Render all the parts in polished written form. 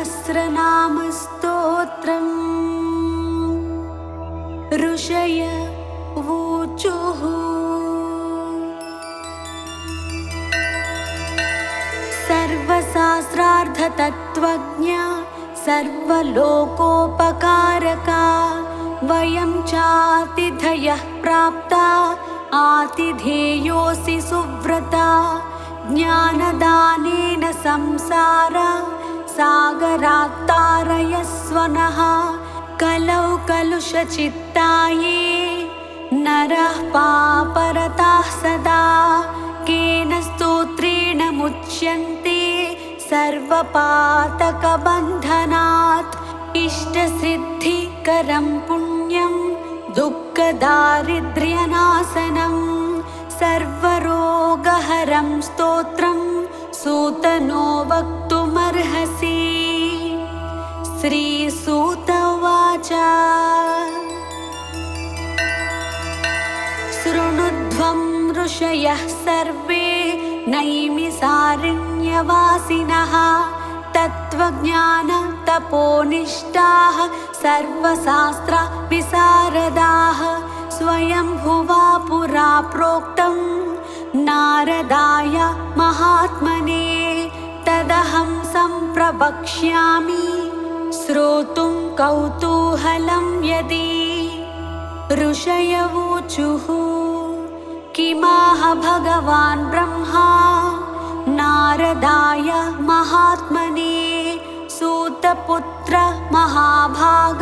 सहस्रनाम स्तोत्रम्। ऋषय ऊचुः सर्वशास्त्रार्थतत्त्वज्ञ सर्वलोकोपकारका वयं चातिथयः प्राप्ता आतिथेयोऽसि सुव्रता। ज्ञानदानेन संसार सागरात् तारयस्व नः। कलौ कलुषचित्ताये नरः पापरताः सदा। केन स्तोत्रेण मुच्यन्ते सर्वपातकबन्धनात्। इष्टसिद्धिकरं पुण्यं दुःखदारिद्र्यनाशनं सर्वरोगहरं स्तोत्रं सूतनो वक्तुमर्हसि। श्रीसूत उवाच शृणुध्वं ऋषयः सर्वे नैमिषारण्यवासिनः। तत्त्वज्ञानतपोनिष्ठाः सर्वशास्त्र विशारदाः। स्वयंभुवा पुरा प्रोक्तं नारदाय महात्मने तदहं सम्प्रवक्ष्यामि श्रोतुं कौतूहलं यदि। ऋषय ऊचुः किमाह भगवान् ब्रह्मा नारदाय महात्मने सूतपुत्र महाभाग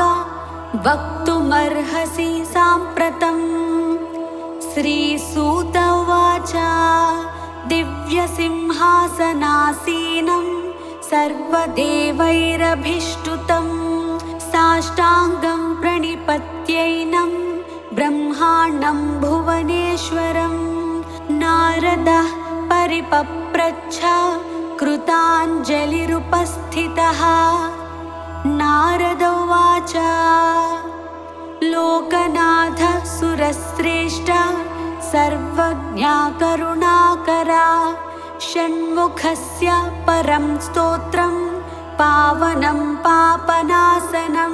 वक्तुमर्हसि साम्प्रतम्। श्रीसूत उवाच दिव्यसिंहासनासीनं सर्वदेवैरभिष्टुतं साष्टाङ्गं प्रणिपत्यैनं ब्रह्माण्डं भुवनेश्वरं। नारदः परिपप्रच्छ कृताञ्जलिरुपस्थितः। नारद उवाच लोकनाथ सुरश्रेष्ठ सर्वज्ञा करुणाकरा। षण्मुखस्य परं स्तोत्रं पावनं पापनाशनं।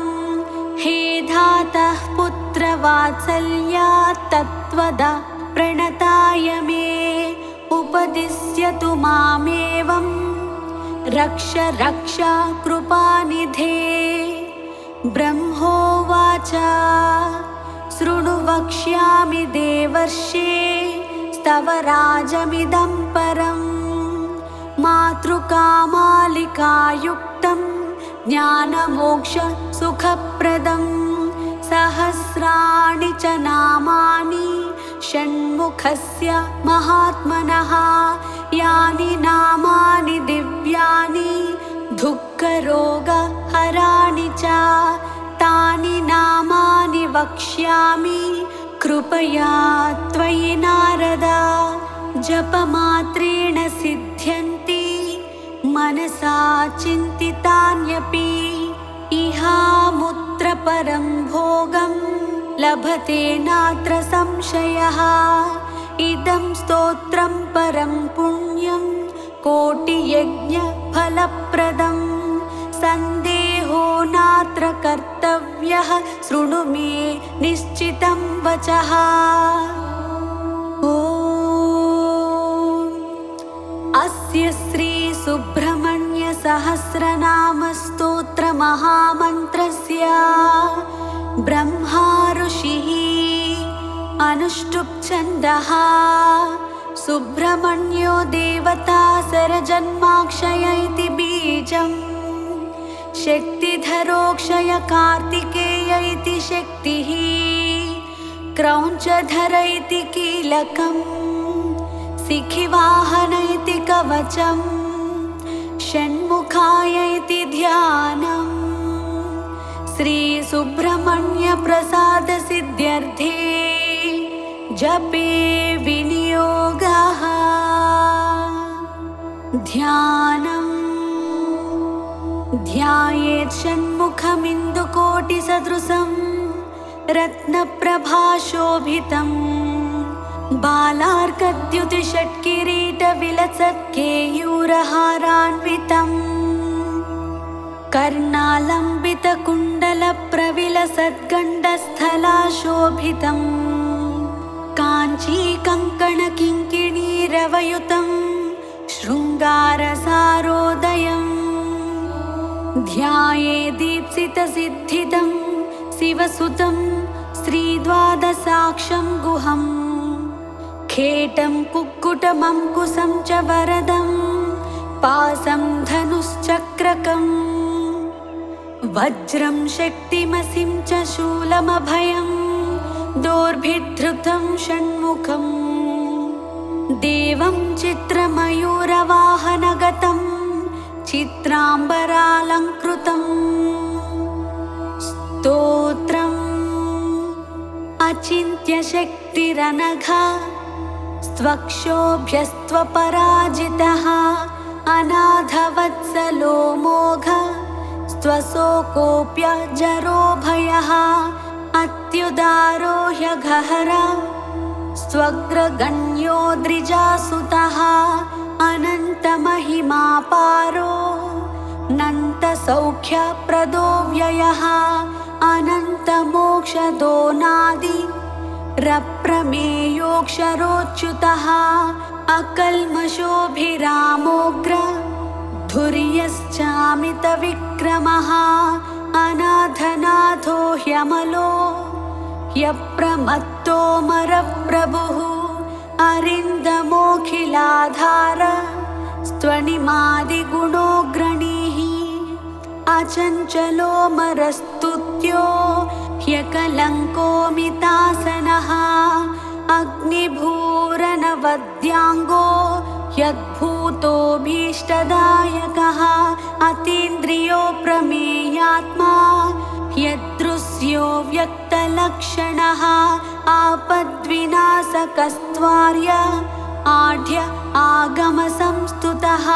हे धातः पुत्रवात्सल्यात् तत्त्वदा प्रणताय मे उपदिश्यतु मामेवं रक्ष रक्ष कृपानिधे। ब्रह्मोवाच शृणु वक्ष्यामि देवर्षे स्तवराजमिदं परं। मातृकामालिकायुक्तं ज्ञानमोक्ष सुखप्रदं। सहस्राणि च नामानि षण्मुखस्य महात्मनः। यानि नामानि दिव्यानि दुःखरोगहराणि च तानि नामानि वक्ष्यामि कृपया त्वयि नारद। जपमात्रेण सिद्ध्यन्ति मनसा चिन्तितान्यपि। इहामुत्र परं भोगं लभते नात्र संशयः। इदं स्तोत्रं परं पुण्यं कोटियज्ञफलप्रदं। सन्देहो नात्र कर्तव्यः शृणु मे निश्चितं वचः। ॐ अस्य श्री सुब्रह्मण्य सहस्रनाम स्तोत्र महामन्त्रस्य ब्रह्मा ऋषिः अनुष्टुप् छन्दः। सुब्रह्मण्यो देवता सरजन्माक्षय इति बीजम्। शक्तिधरोक्षय कार्तिकेय इति शक्तिः। क्रौञ्चधर इति कीलकम्। शिखिवाहन इति कवचम्। षण्मुखाय इति ध्यानम्। श्री सुब्रह्मण्य प्रसाद सिद्ध्यर्थे जपे विनियोगः। ध्यानम् ध्यायेत् षण्मुखमिन्दुकोटिसदृशं रत्नप्रभाशोभितं। बालार्कद्युतिषट्किरीटविलसत्केयूरहारान्वितम्। कर्णालम्बितकुण्डलप्रविलसद्गण्डस्थलाशोभितं काञ्चीकङ्कणकिङ्किणीरवयुतं शृङ्गारसारोदयम् ध्याये दीप्सितसिद्धिदं शिवसुतं श्रीद्वादशाक्षं गुहम् खेटं कुक्कुटमङ्कुशं च वरदं पासं धनुश्चक्रकम् वज्रं शक्तिमसिं च शूलमभयं दोर्भिधृतं षण्मुखम् देवं चित्रमयूरवाहनगतं चित्राम्बरालङ्कृतम् स्तोत्रम् अचिन्त्यशक्तिरनघा स्वक्षोभ्यस्त्वपराजितः अनाथवत्सलो मोघ स्वशोकोऽप्यजरो भयः अत्युदारो ह्यघहरा स्वग्रगण्यो द्विजासुतः अनन्तमहिमापारो नन्तसौख्यप्रदो व्ययः अनन्तमोक्षदो नादि रप्रमेयोऽक्षरोच्युतः अकल्मषोऽभिरामोऽग्र धुर्यश्चामितविक्रमः अनाथनाथो ह्यमलो ह्यप्रमत्तोऽमरप्रभुः अरिन्दमोऽखिलाधार स्त्वनिमादिगुणोऽग्रणीः अचञ्चलोऽमरस्तुत्यो ह्यकलङ्कोऽमितासनः अग्निभूरनवद्याङ्गो यद्भूतोऽभीष्टदायकः अतीन्द्रियो प्रमेयात्मा यदृश्यो व्यक्तलक्षणः आपद्विनाशकस्त्वार्य आढ्य आगमसंस्तुतः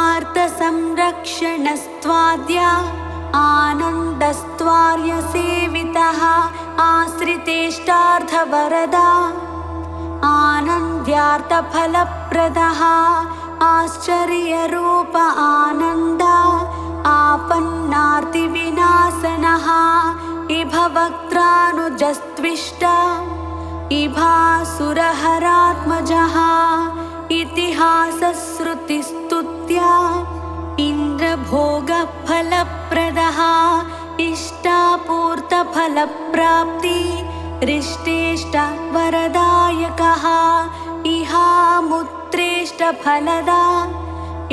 आर्तसंरक्षणस्त्वाद्य आनन्दस्त्वार्यसेवितः आश्रितेष्टार्थवरदा आनन्द्यार्थफलप्रदः आश्चर्यरूप आनन्द आपन्नार्तिविनाशनः इभवक्त्रानुजस्त्विष्ट इभासुरहरात्मजः इतिहासश्रुतिस्तुत्या इन्द्रभोगफलप्रदः इष्टापूर्तफलप्राप्ति रिष्टेष्टवरदायकः इहामुत्रेष्टफलदा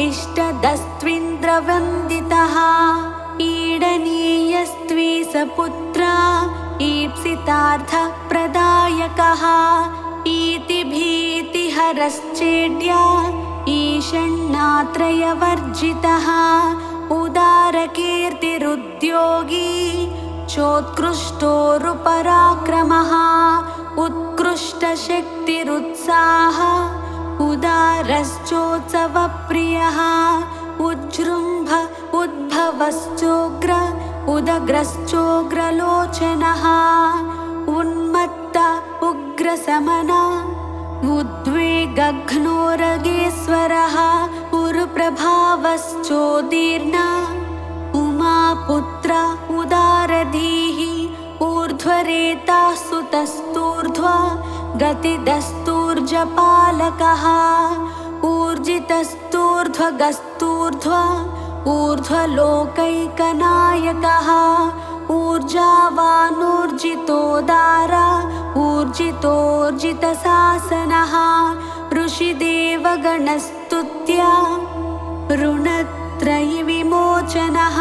इष्टदस्त्विन्द्रवन्दितः ईडनीयस्त्विसपुत्रा ईप्सितार्थप्रदायकः इति भीतिहरश्चेड्या ईषण्णात्रयवर्जितः उदारकीर्तिरुद्योगी चोत्कृष्टोरुपराक्रमः उत्कृष्टशक्तिरुत्साह उदारश्चोत्सवप्रियः उज्जृम्भ उद्भवश्चोग्र उदग्रश्चोग्रलोचनः उन्मत्त उग्रशमन उद्वेगघ्नोरगेश्वरः उरुप्रभावश्चोदीर्ण उमापुत्र उदारधीः ऊर्ध्वरेताः सुतस्तूर्ध्व गतिदस्तूर्जपालकः ऊर्जितस्तूर्ध्वगस्तूर्ध्व ऊर्ध्वलोकैकनायकः ऊर्जावानूर्जितोदार ऊर्जितोर्जितशासनः ऋषिदेवगणस्तुत्या ऋणत्रयविमोचनः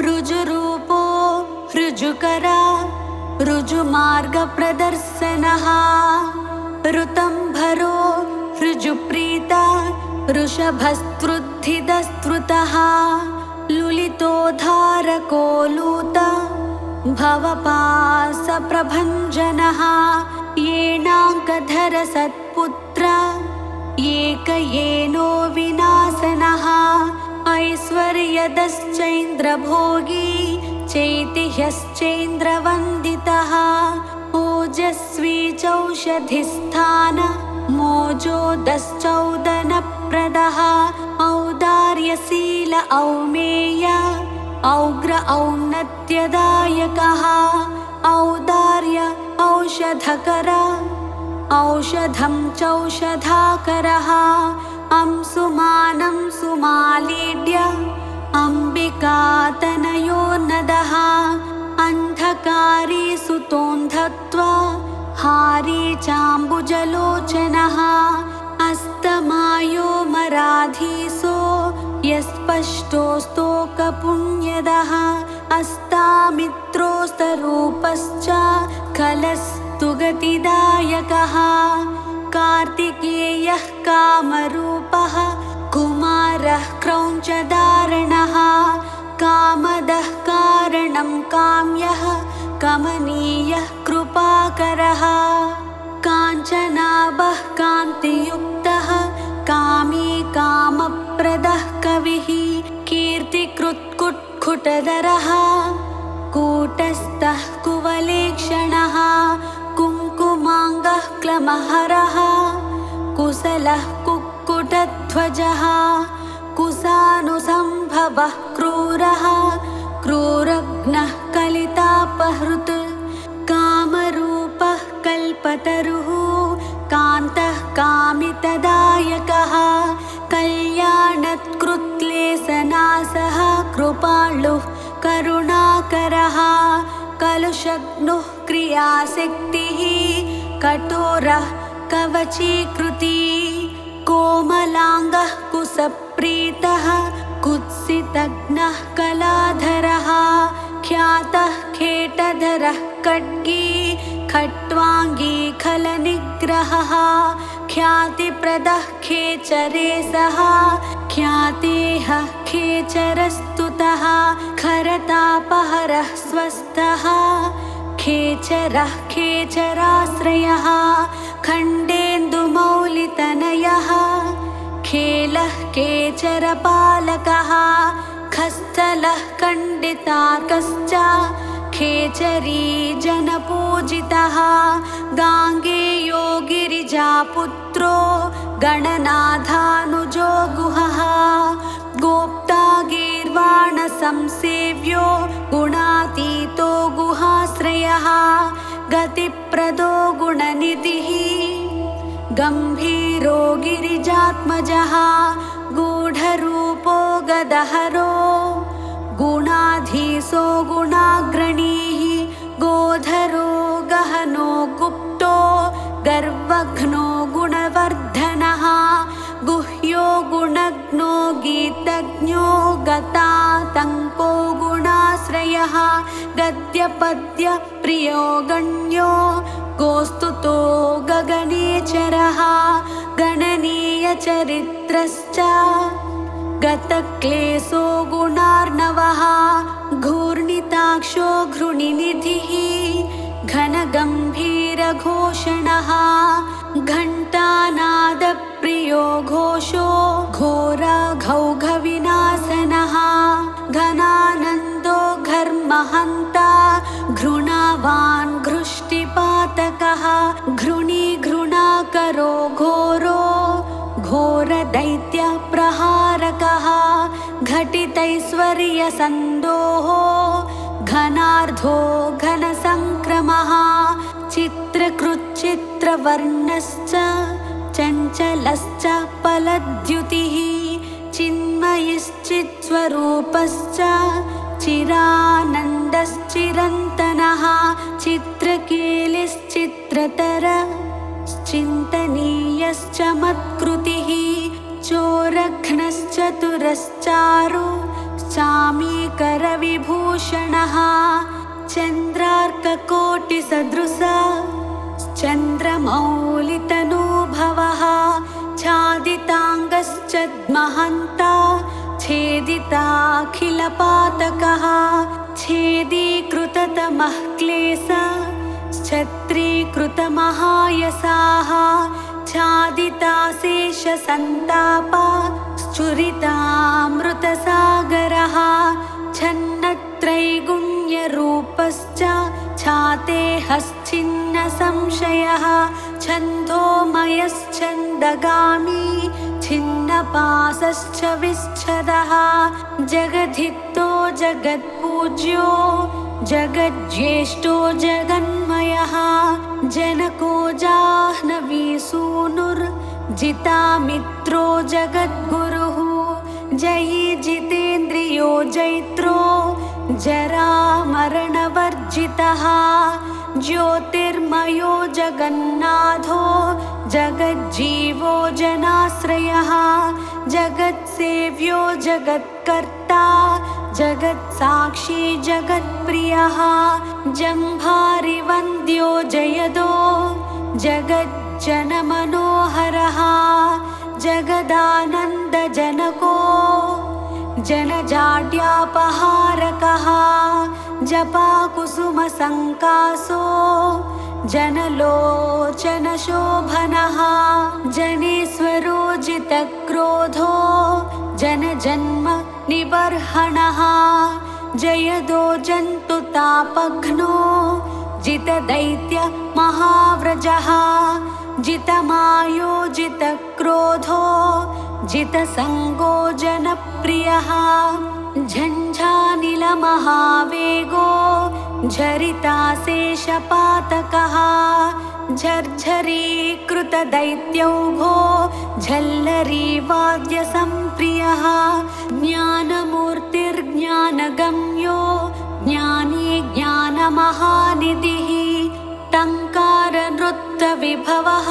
ऋजुरूपो ऋजुकरा ऋजुमार्गप्रदर्शनः ऋतम्भरो ऋजुप्रीता ऋषभस्तृद्धिदस्तृतः लुलितोद्धारको लूत भवपासप्रभञ्जनः येनाङ्कधर सत्पुत्र एकयेनो विनाशनः ऐश्वर्यदश्चैन्द्रभोगी चैतिह्यश्चैन्द्रवन्दितः ओजस्वी चौषधिस्थान मोजोदश्चौदनप्रदः औदार्यशील औमेय औग्र औन्नत्यदायकः औदार्य औषधकर औषधं चौषधाकरः अंशुमानं सुमालीड्य अम्बिकातनयोन्नदः अन्धकारी सुतोन्धत्वा हारी चाम्बुजलोचनः अस्तमायो मराधीसो यस्पष्टोस्तोकपुण्यदः अस्तामित्रोस्तरूपश्च कलस्तुगतिदायकः कार्तिकेयः कामरूपः कुमारः क्रौञ्चधारणः कामदः कारणं काम्यः कमनीयः कृपाकरः काञ्चनाभः कान्तियुक्तः कामी कामप्रदः कविः कीर्तिकृत्कुट्कुटधरः कूटस्थः कुवलेक्षणः कुङ्कुमाङ्गः क्लमहरः कुशलः कुक्कुटध्वजः कुशानुसम्भवः क्रूरः क्रूरघ्नः कलितापहृत् कामरूपः कल्पतरुः कान्तः कामितदायकः कल्याणकृत्क्लेशनाशः कृपालुः करुणाकरः कलुषघ्नुः क्रियाशक्तिः कठोरः कवचीकृतिः कोमलाङ्गः कुशप्रीतः कुत्सितघ्नः कलाधरः ख्यातः खेटधरः खड्गी खट्वाङ्गी खलनिग्रहः ख्यातिप्रदः खेचरेशः ख्यातेः खेचरस्तुतः खरतापहरः स्वस्थः खेचरः खेचराश्रयः खण्डेन्दुमौलितनयः खेलः खेचरपालकः खस्थलः खण्डितार्कश्च खेचरी जनपूजितः गाङ्गेयो गिरिजापुत्रो गणनाथानुजो गुहः गोप्ता गीर्वाणसंसेव्यो गुणातीतो गुहाश्रयः गतिप्रदो गुणनिधिः गम्भीरो गिरिजात्मजः गूढरूपो गदहरो गुणाधीशो गुणाग्रणीः गोधरो गहनो गुप्तो गर्वघ्नो गुणवर्धनः गुह्यो गुणज्ञो गीतज्ञो गतातङ्को गुणाश्रयः गद्यपद्य प्रियो गण्यो गोस्तुतो गगनेचरः गणनीयचरित्रश्च गतक्लेशो गुणार्णवः घूर्णिताक्षो घृणिनिधिः घनगम्भीरघोषणः घण्टानादप्रियो घोषो घोरघौघविनाशनः घनानन्दो घर्महन्ता घृणावान् घृष्टिपातकः घृणीघृणाकरो घोरो घोरदैत्यप्रहारकः घटितैश्वर्यसन्दोः घनार्धो घनसङ्क्रमः चित्रकृच्चित्रवर्णश्च चञ्चलश्च फलद्युतिः चिन्मयश्चित्स्वरूपश्च चिरानन्दश्चिरन्तनः चित्रकेलिश्चित्रतर चिन्तनीयश्च मत्कृतिः चोरघ्नश्चतुरश्चारु चामीकरविभूषणः चन्द्रार्ककोटिसदृशा चन्द्रमौलितनूभवः छादिताङ्गश्च महन्ता छेदिताखिलपातकः छेदीकृततमः क्लेशः छत्रीकृतमहायसाः छादिताशेषसन्तापा स्फुरितामृतसागरः छन्नत्रैगुण्यरूपश्च छातेहश्चिन्नसंशयः छन्दोमयश्छन्दगामी छिन्नपासश्च विच्छदः जगद्धितो जगत्पूज्यो जगज्येष्ठो जगन्मयः जनको जाह्नवीसूनुर्जितामित्रो जगद्गुरुः जयी जितेन्द्रियो जैत्रो जरामरणवर्जितः ज्योतिर्मयो जगन्नाथो जगज्जीवो जनाश्रयः जगत्सेव्यो जगत्कर्ता जगत्साक्षी जगत्प्रियः जम्भारिवन्द्यो जयदो जगज्जनमनोहरः जगदानन्दजनको जनजाड्यापहारकः जपाकुसुमसङ्कासो जनलोचनशोभनः जनेश्वरो जितक्रोधो जनजन्म निबर्हणः जयदो जन्तुतापघ्नो जितदैत्य महाव्रजः जितमायो जितक्रोधो जितसङ्गो जनप्रियः झञ्झानिलमहावेगो झरिताशेषपातकः झर्झरीकृतदैत्यौघो झल्लरीवाद्यसम्प्रियः ज्ञानमूर्तिर्ज्ञानगम्यो ज्ञानी ज्ञानमहानिधिः टङ्कारनृत्तविभवः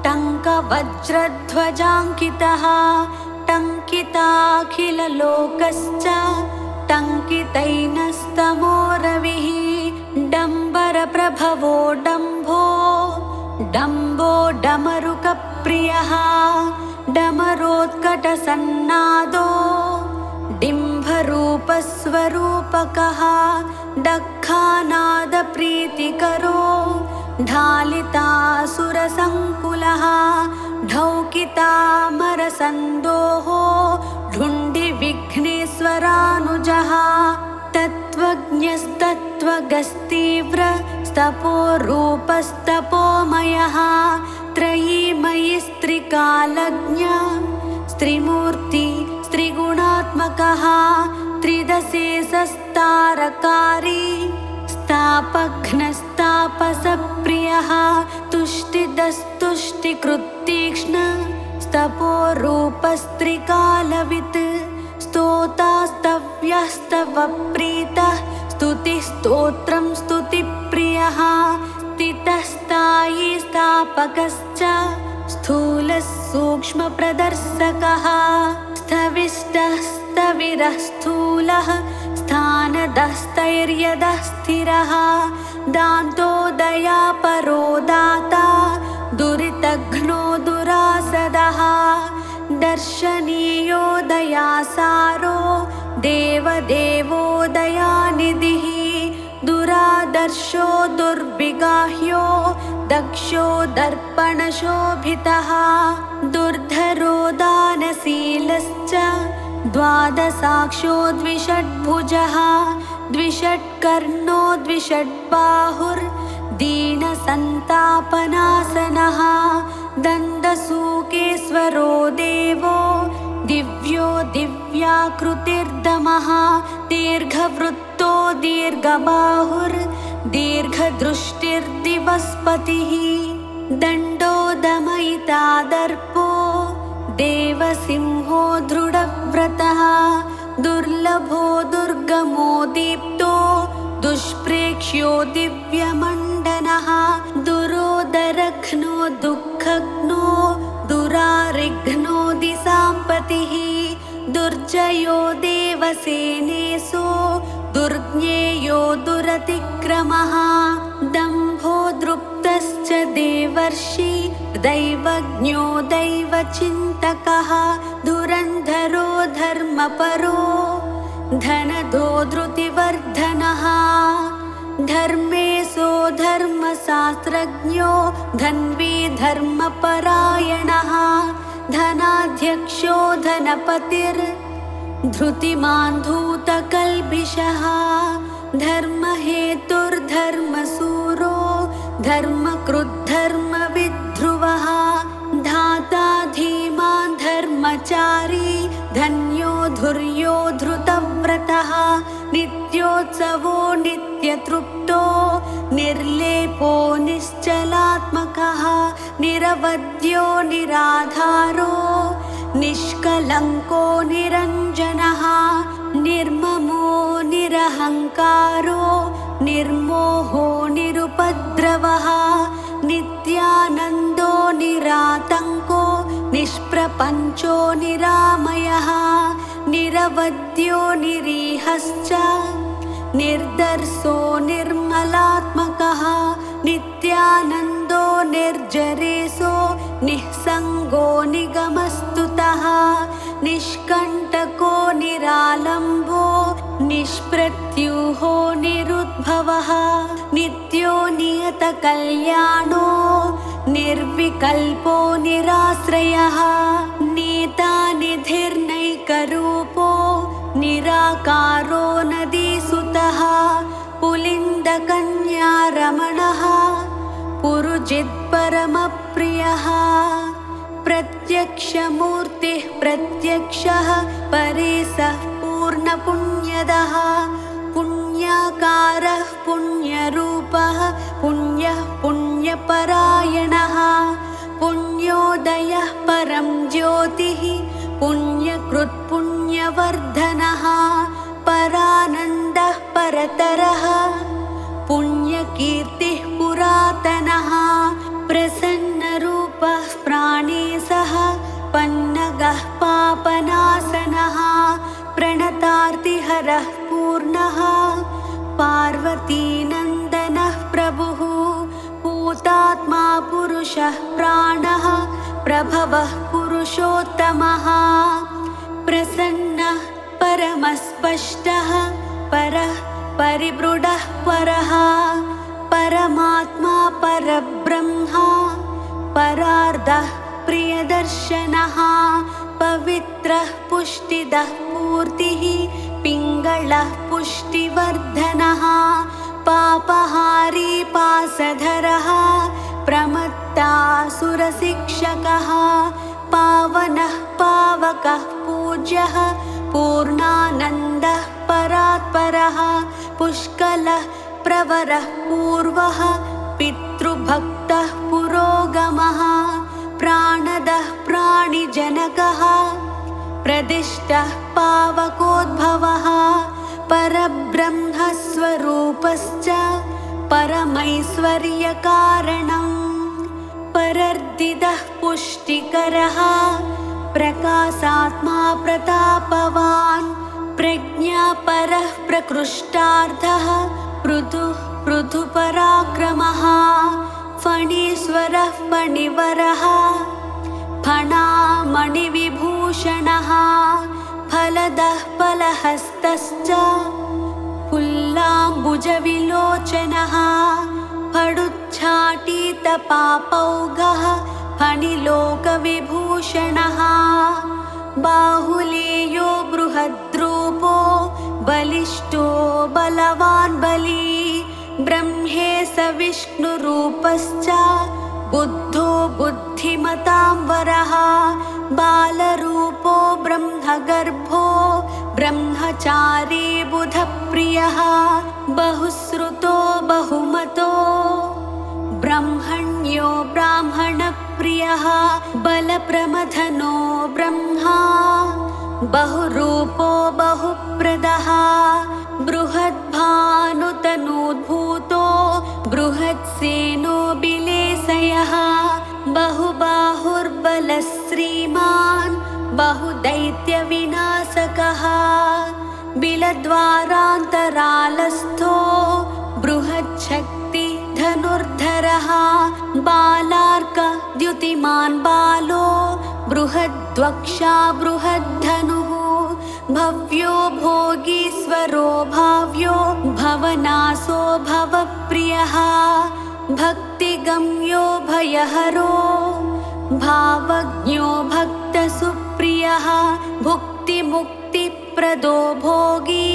टङ्कवज्रध्वजाङ्कितः टङ्किताखिललोकश्च टङ्कितैनस्तमोरविः डम्बरप्रभवो डम्भो डम्बो डमरुकप्रियः डमरोत्कटसन्नादो डिम्भरूपस्वरूपकः दक्खानादप्रीतिकरो ढालितासुरसङ्कुलः ढौकितामरसन्दोः ढुण्डिविघ्नेश्वरानुजः तत्त्वज्ञस्तत्त्वगस्तीव्रस्तपोरूपस्तपोमयः त्रयीमयि स्त्रिकालज्ञ स्त्रिमूर्ति स्त्रिगुणात्मकः त्रिदशेषस्तारकारी स्थापघ्नस्तापसप्रियः तुष्टिदस्तुष्टिकृत्तीक्ष्ण स्तपोरूपस्त्रिकालवित् स्तोतास्तव्यस्तवप्रीतः स्तुतिस्तोत्रं स्तुतिप्रियः स्थितस्थायी स्थापकश्च स्थूलः सूक्ष्मप्रदर्शकः स्थविष्टः स्थविरः स्थूलः स्थानदस्थैर्यदः स्थिरः दान्तोदयापरो दाता दुरितघ्नो दुरासदः दर्शनीयो दयासारो देवदेवो दयानिधिः दुरादर्शो दुर्विगाह्यो दक्षो दर्पणशोभितः दुर्धरो दानशीलश्च द्वादशाक्षो द्विषड्भुजः द्विषट्कर्णो द्विषड्बाहुर्दीनसन्तापनाशनः दन्तसूकेश्वरो देवो दिव्यो दिव्याकृतिर्दमः दीर्घवृत्तो दीर्घबाहुर्दीर्घदृष्टिर्दिवस्पतिः दण्डो दमयिता दर्पो देवसिंहो दृढव्रतः दुर्लभो दुर्गमो दीप्तो दुष्प्रेक्ष्यो दिव्यमण्डनः दुरोदरघ्नो दुःखघ्नो दुरारिघ्नो दिशाम्पतिः दुर्जयो देवसेनेशो दुर्ज्ञेयो दुरतिक्रमः दम्भो दृप्तश्च देवर्षि दैवज्ञो दैवचिन्तकः धुरन्धरो धर्मपरो धनदो धृतिवर्धनः धर्मेशो धर्मशास्त्रज्ञो धन्वी धर्मपरायणः धनाध्यक्षो धनपतिर्धृतिमान् धूतकल्बिषः धर्महेतुर्धर्मसूरो धर्मकृद्धर्मविद्ध्रुवः धाता धीमान् ब्रह्मचारी धन्यो धुर्यो धृतव्रतः नित्योत्सवो नित्यतृप्तो निर्लेपो निश्चलात्मकः निरवध्यो निराधारो निष्कलङ्को निरञ्जनः निर्ममो निरहङ्कारो निर्मोहो निरुपद्रवः नित्यानन्दो निरातङ्को निष्प्रपञ्चो निरामयः निरवध्यो निरीहश्च निर्दर्शो निर्मलात्मकः नित्यानन्दो निर्जरेशो निःसङ्गो निगमस्तुतः निष्कण्टको निरालम्बो निष्प्रत्यूहो निरुद्भवः नित्यो नियतकल्याणो निर्विकल्पो निराश्रयः नेता निधिर्नैकरूपो निराकारो नदीसुतः पुलिन्दकन्यारमणः पुरुजित्परमप्रियः प्रत्यक्षमूर्तिः प्रत्यक्षः परेशः पूर्णपुण्यदः पुण्याकारः पुण्यरूपः पुण्यः पुण्यपरायणः पुण्योदयः परं ज्योतिः पुण्यकृत्पुण्यवर्धनः परानन्दः परतरः पुण्यकीर्तिः पुरातनः प्रसन्नरूपः प्राणेशः पन्नगः पापनाशनः प्रणतार्तिहरः पूर्णः पार्वतीनन्दनः प्रभुः पूतात्मा पुरुषः प्राणः प्रभवः पुरुषोत्तमः प्रसन्नः परमस्पष्टः परः परिबृढः परः परमात्मा परब्रह्मा परार्धः प्रियदर्शनः पवित्रः पुष्टिदः पूर्तिः पिङ्गळः पुष्टिवर्धनः पापहारी पासधरः प्रमत्तासुरशिक्षकः पावनः पावकः पूज्यः पूर्णानन्दः परात्परः पुष्कलः प्रवरः पूर्वः पितृभक्तः पुरोगमः प्राणदः प्राणिजनकः प्रदिष्टः पावकोद्भवः परब्रह्मस्वरूपश्च परमैश्वर्यकारणम् परर्दिदः पुष्टिकरः प्रकाशात्मा प्रतापवान् प्रज्ञापरः प्रकृष्टार्थः पृथुपराक्रमः फणीश्वरः फणिवरः फणामणिविभूषणः फलदः फलहस्तश्च फुल्लाम्बुजविलोचनः फडुच्छाटितपापौघः फणिलोकविभूषणः बाहुलेयो बृहद्रूपो बलिष्ठो बलवान् बली ब्रह्मेश विष्णुरूपश्च बुद्धो बुद्धिमतांवरः बालरूपो ब्रह्मगर्भो ब्रह्मचारी बुधप्रियः बहुश्रुतो बहुमतो ब्रह्मण्यो ब्राह्मणप्रियः बलप्रमथनो ब्रह्मा बहुरूपो बहुप्रदः बृहद्भानुतनूद्भूतो बृहत्सेनो बिलेशयः बहुबाहुर्बलश्रीमान् बहुदैत्यविनाशकः बिलद्वारान्तरालस्थो बृहच्छक्ति धनुर्धरः बालार्कद्युतिमान् बालो बृहद्वक्षा बृहद्धनुः भव्यो भोगीश्वरो भाव्यो भवनाशो भवप्रियः भक्तिगम्यो भयहरो भावज्ञो भक्तसुप्रियः भुक्तिमुक्तिप्रदो भोगी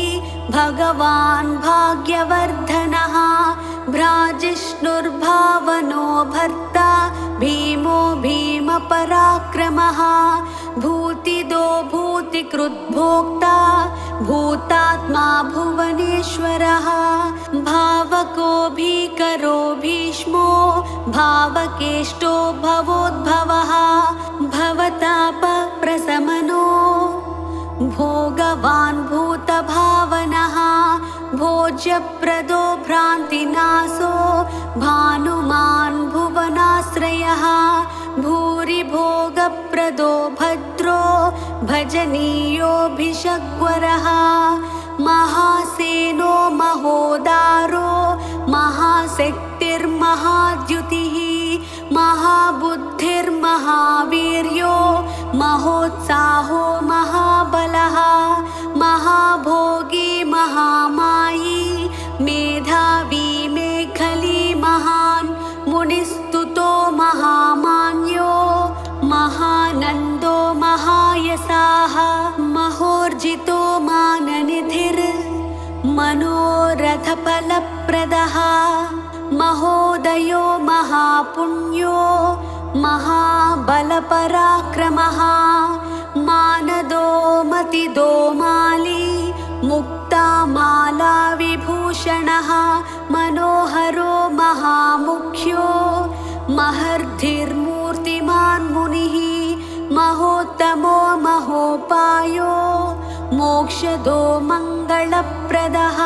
भगवान् भाग्यवर्धनः भ्राजिष्णुर्भावनो भर्ता भीमो भीमपराक्रमः भूति मूर्तिकृद्भोक्ता भूतात्मा भुवनेश्वरः भावको भीकरो भीष्मो भावकेष्टो भवोद्भवः भवतापप्रशमनो भोगवान् भूतभावनः भोज्यप्रदो भ्रान्तिनाशो भानुमान् भुवनाश्रयः भूरिभोगप्रदो भद्रो भजनीयोऽभिषग्वरः महासेनो महोदारो महाशक्तिर्महाद्युतिः महाबुद्धिर्महावीर्यो महोत्साहो महाबलः महाभोगी महामायी मेधावी मेखली महान् मुनिस्तुतो महामान्यो महानन्दो महायशाः महोर्जितो माननिधिर् मनोरथफलप्रदः महोदयो महापुण्यो महाबलपराक्रमः मानदो मतिदो माली मुक्तामाला विभूषणः मनोहरो महामुख्यो महर्धिर्मूर्तिमान् मुनिः महोत्तमो महोपायो मोक्षदो मङ्गलप्रदः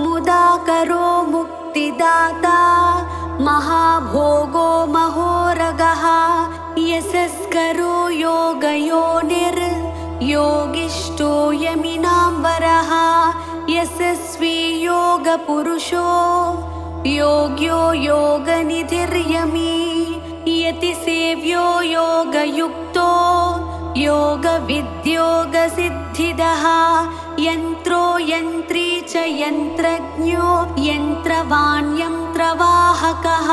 मुदाकरो मुक्तिदाता महाभोगो महोरगः यशस्करो योगयोनिर् योगिष्ठो यमिनाम्बरः यशस्वी योगपुरुषो योग्यो योगनिधिर्यमी यतिसेव्यो योगयुक्तो योगविद्योगसिद्धिदः यन्त्रो यन्त्री च यन्त्रज्ञो यन्त्रवान् यन्त्रवाहकः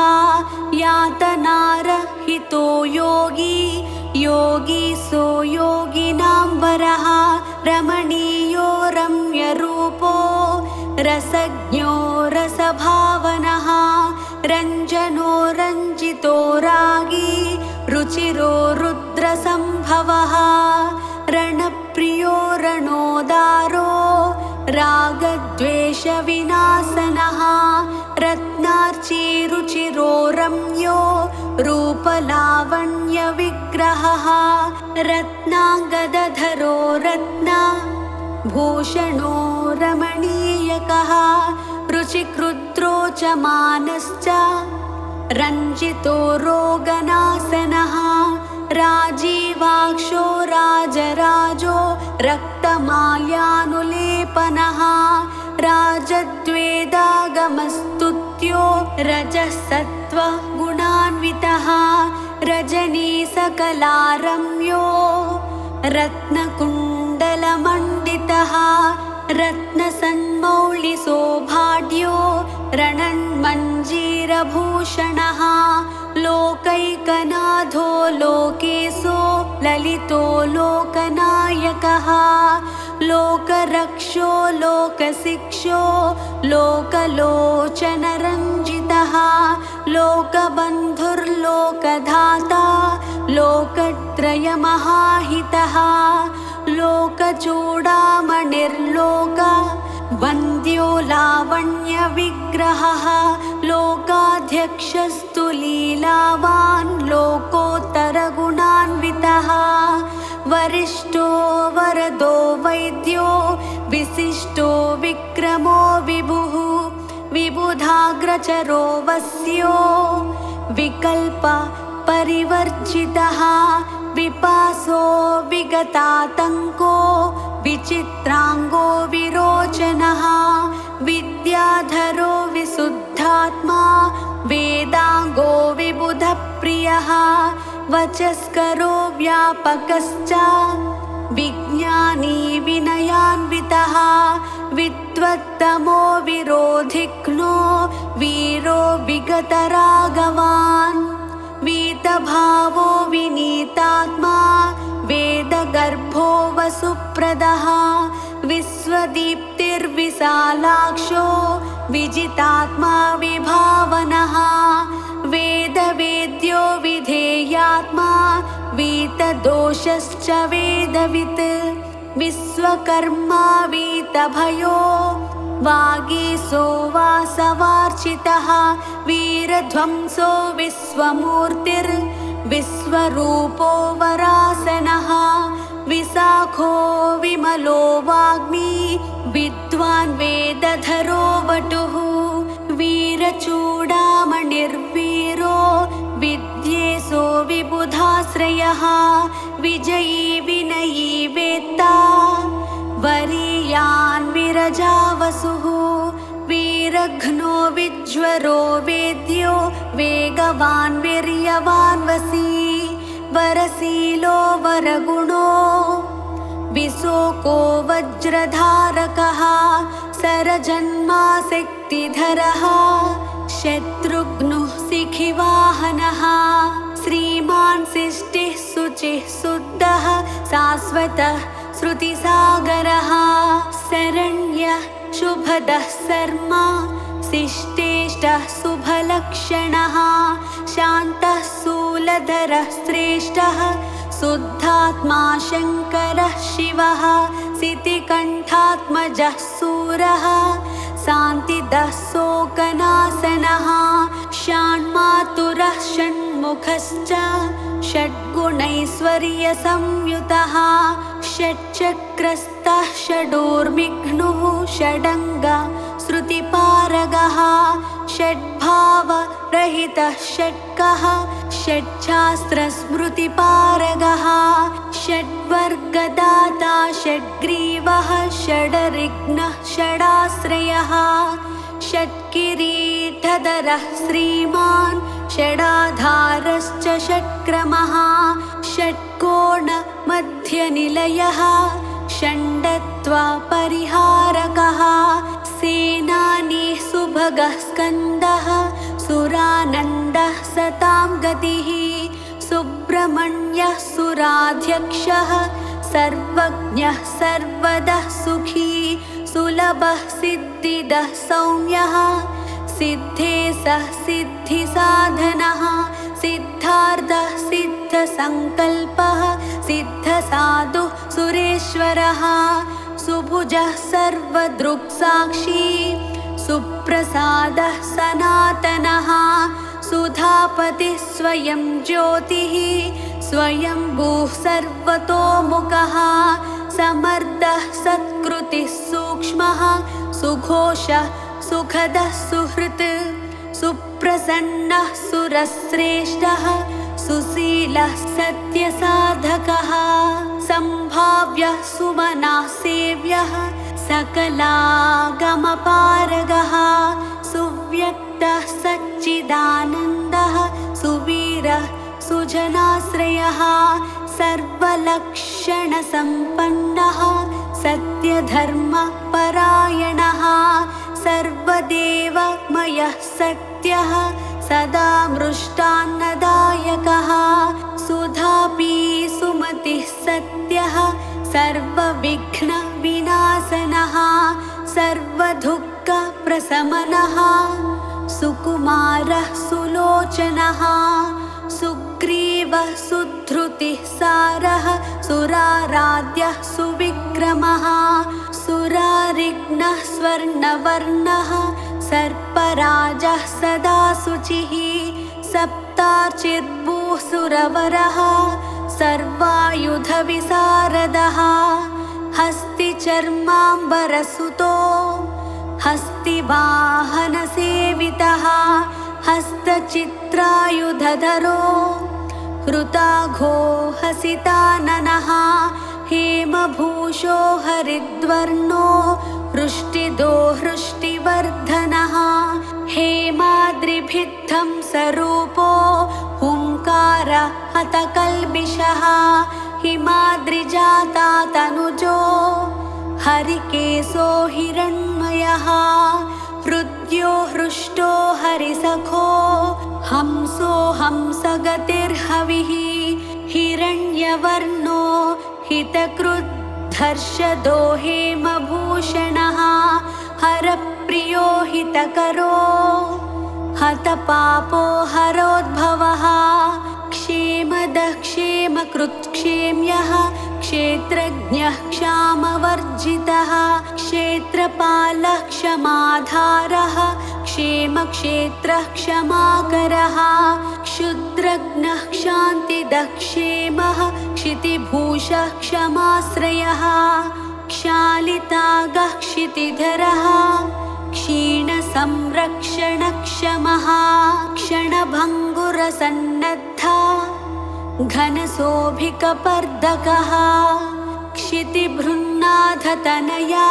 यातनारहितो योगी योगी सो योगिनाम्बरः रमणीयो रम्यरूपो रसज्ञो रसभावनः रञ्जनो रञ्जितो रागी रुचिरो रुद्रसम्भवः रणप्रियो रणोदारो रागद्वेषविनाशनः रत्नार्चिरुचिरो रम्यो रूपलावण्यविग्रहः रत्नाङ्गदधरो रत्नभूषणो रमणीयकः रुचिकृद्रो च मानश्च रञ्जितो रोगनाशनः राजीवाक्षो राजराजो रक्तमाल्यानुलेपनः राजद्वेदागमस्तुत्यो रजसत्त्वगुणान्वितः रजनीसकलारम्यो रत्नकुण्डलमण्डितः रत्नसन्मौलिसौभाढ्यो रणन्मञ्जीरभूषणः लोकैकनाथो लोकेशो ललितो लोकनायकः लोकरक्षो लोकशिक्षो लोकलोचनरञ्जितः लोकबन्धुर्लोकधाता लोकत्रयमहाहितः लोकचूडामणिर्लोक वन्द्यो लावण्यविग्रहः लोकाध्यक्षस्तु लीलावान् लोकोत्तरगुणान्वितः वरिष्ठो वरदो वैद्यो विशिष्टो विक्रमो विभुः विबुधाग्रचरो वस्यो विकल्प परिवर्जितः विपासो विगतातङ्को विचित्राङ्गो विरोचनः विद्याधरो विशुद्धात्मा वेदाङ्गो विबुधप्रियः वचस्करो व्यापकश्च विज्ञानी विनयान्वितः विद्वत्तमो विरोधिघ्नो वीरो विगतरागवान् वीतभावो विनीतात्मा वेदगर्भो वसुप्रदः विश्वदीप्तिर्विशालाक्षो विजितात्मा विभावनः वेदवेद्यो विधेयात्मा वीतदोषश्च वेदवित् विश्वकर्मा वीतभयो वागीशो वासवार्चितः वीरध्वंसो विश्वमूर्तिर्विश्वरूपो वरासनः विशाखो विमलो वाग्मी विद्वान् वेदधरो वटुः वीरचूडामणिर्वीरो विद्येशो विबुधाश्रयः विजयी विनयी वेत्ता वरीयान् विरजावसुः वीरघ्नो विज्वरो वेद्यो वेगवान् वीर्यवान् वसी वरशीलो वरगुणो विशोको वज्रधारकः सरजन्मा शक्तिधरः शत्रुघ्नुः शिखिवाहनः श्रीमान् शिष्टिः शुचिः शुद्धः शाश्वतः श्रुतिसागरः शरण्यः शुभदः शर्मा शिष्टेष्टः शुभलक्षणः शान्तः शूलधरः श्रेष्ठः शुद्धात्मा शङ्करः शिवः सितिकण्ठात्मजः सूरः शान्तिदः शोकनाशनः षण्मातुरः षण्मुखश्च षड्गुणैश्वर्यसंयुतः षट्चक्रस्थः षडूर्मिघ्नुः षडङ्ग श्रुतिपारगः षड्भावरहितः षट्कः षट्शास्त्रस्मृतिपारगः षड्वर्गदाता षड्ग्रीवः षडरिघ्नः षडाश्रयः षट्किरीटधरः श्रीमान् षडाधारश्च षट्क्रमः षट्कोणमध्यनिलयः षण्डत्वपरिहारकः सेनानी सुभगः स्कन्दः सुरानन्दः सतां गतिः सुब्रह्मण्यः सुराध्यक्षः सर्वज्ञः सर्वदः सुखी सुलभः सिद्धिदः सौम्यः सिद्धेशः सिद्धिसाधनः सिद्धार्थः सिद्धसङ्कल्पः सिद्धसाधुः सुरेश्वरः सुभुजः सर्वदृक्साक्षी सुप्रसादः सनातनः सुधापतिः स्वयं ज्योतिः स्वयंभूः सर्वतोमुखः समर्थः सत्कृतिः सूक्ष्मः सुघोषः सुखदः सुहृत् सुप्रसन्नः सुरश्रेष्ठः सुशीलः सत्यसाधकः सम्भाव्यः सुमनः सेव्यः सकलागमपारगः सुव्यक्तः सच्चिदानन्दः सुवीरः सुजनाश्रयः सर्वलक्षणसम्पन्नः सत्यधर्मपरायणः सर्वदेवमयः सत्यः सदा मृष्टान्नदायकः सुधापी सुमतिः सत्यः सर्वविघ्नविनाशनः सर्वदुःखप्रशमनः सुकुमारः सुलोचनः सुग्रीवः सुधृतिः सारः सुराराध्यः सुविक्रमः सुरारिघ्नः स्वर्णवर्णः सर्पराजः सदा शुचिः सप्तार्चिर्भूः सुरवरः सर्वायुधविशारदः हस्तिचर्माम्बरसुतो हस्तिवाहनसेवितः हस्तचित्रायुधधरो हृताघो हसिताननः हेमभूषो हरिद्वर्णो हृष्टिदो हृष्टिवर्धनः हेमाद्रिभिद्धं स्वरूपो हुङ्कार हतकल्बिषः हिमाद्रिजाता तनुजो हरिकेशो हिरण्मयः हृद्यो हृष्टो हरिसखो हंसो हंसगतिर्हविः हिरण्यवर्णो हितकृद्धर्षदो हेमभूषणः हरप्रियो हितकरो हतपापो हरोद्भवः क्षेमदः क्षेमकृत् क्षेम्यः क्षेत्रज्ञः क्षामवर्जितः क्षेत्रपालः क्षमाधारः क्षेमक्षेत्रः क्षमाकरः क्षुद्रघ्नः क्षान्तिदः क्षेमः क्षितिभूषः क्षमाश्रयः क्षालितागः क्षितिधरः क्षीणसंरक्षणक्षमः क्षणभङ्गुरसन्नद्धा घनशोभिकपर्दकः क्षितिभृन्नाथतनया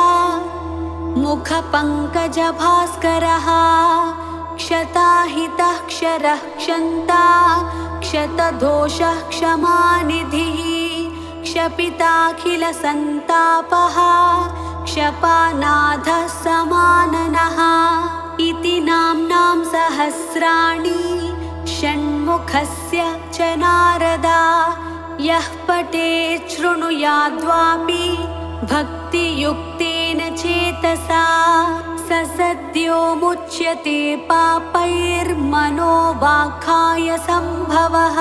मुखपङ्कजभास्करः क्षताहितः क्षरः क्षन्ता क्षतदोषः क्षमानिधिः क्षपिताखिलसन्तापः क्षपानाथः समाननः इति नाम्नां सहस्राणि षण्मुखस्य च नारदा यः पठेत् शृणुयाद्वापि भक्तियुक्तेन चेतसा स सद्यो मुच्यते पापैर्मनोवाक्काय सम्भवः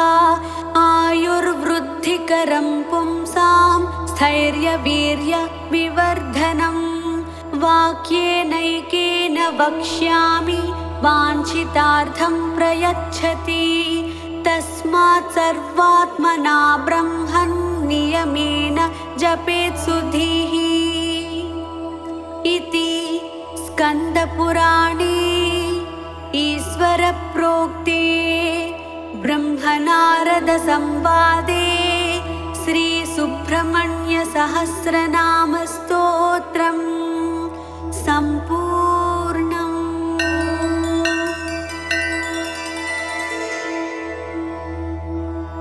आयुर्वृद्धिकरं पुंसां स्थैर्यवीर्यविवर्धनम् वाक्येनैकेन वक्ष्यामि वाञ्छितार्थं प्रयच्छति तस्मात् सर्वात्मना ब्रह्मन् नियमेन जपेत् सुधीः इति स्कन्दपुराणे ईश्वरप्रोक्ते ब्रह्मनारदसंवादे श्रीसुब्रह्मण्यसहस्रनामस्तुते